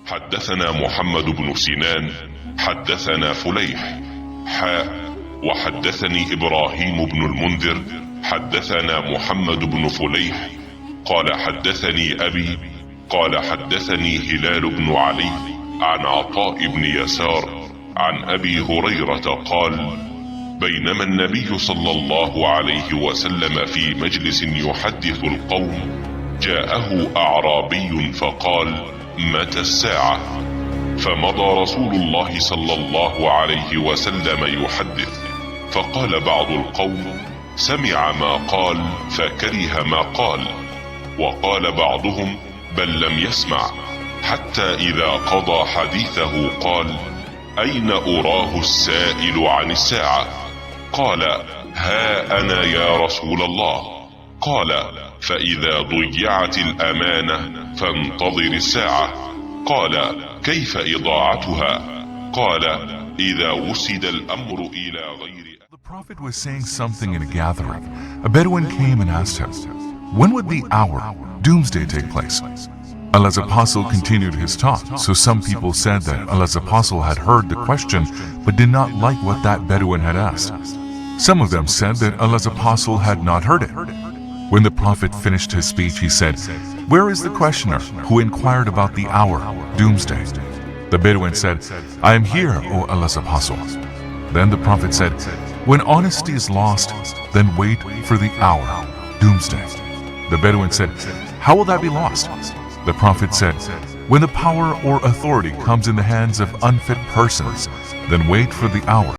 حدثنا محمد بن سنان حدثنا فليح وحدثني إبراهيم بن المنذر حدثنا محمد بن فليح قال حدثني أبي قال حدثني هلال بن علي عن عطاء بن يسار عن أبي هريرة قال: بينما النبي صلى الله عليه وسلم في مجلس يحدث القوم جاءه أعرابي فقال: متى الساعة؟ فمضى رسول الله صلى الله عليه وسلم يحدث، فقال بعض القوم: سمع ما قال فكره ما قال، وقال بعضهم: بل لم يسمع، حتى إذا قضى حديثه قال: أين أراه السائل عن الساعة؟ قال: ها أنا يا رسول الله. قال: فإذا ضيعت الأمانة فانتظر الساعة. قال: كيف إضاعتها؟ قال: إذا وسد الأمر إلى غير. The Prophet was saying something in a gathering. A Bedouin came and asked him, when would the hour, doomsday, take place? Allah's apostle continued his talk, so some people said that Allah's apostle had heard the question but did not like what that Bedouin had asked. Some of them said that Allah's apostle had not heard it. When the Prophet finished his speech, he said, where is the questioner who inquired about the hour, doomsday? The Bedouin said, I am here, O Allah's apostle. Then the Prophet said, when honesty is lost, then wait for the hour, doomsday. The Bedouin said, how will that be lost? The Prophet said, when the power or authority comes in the hands of unfit persons, then wait for the hour.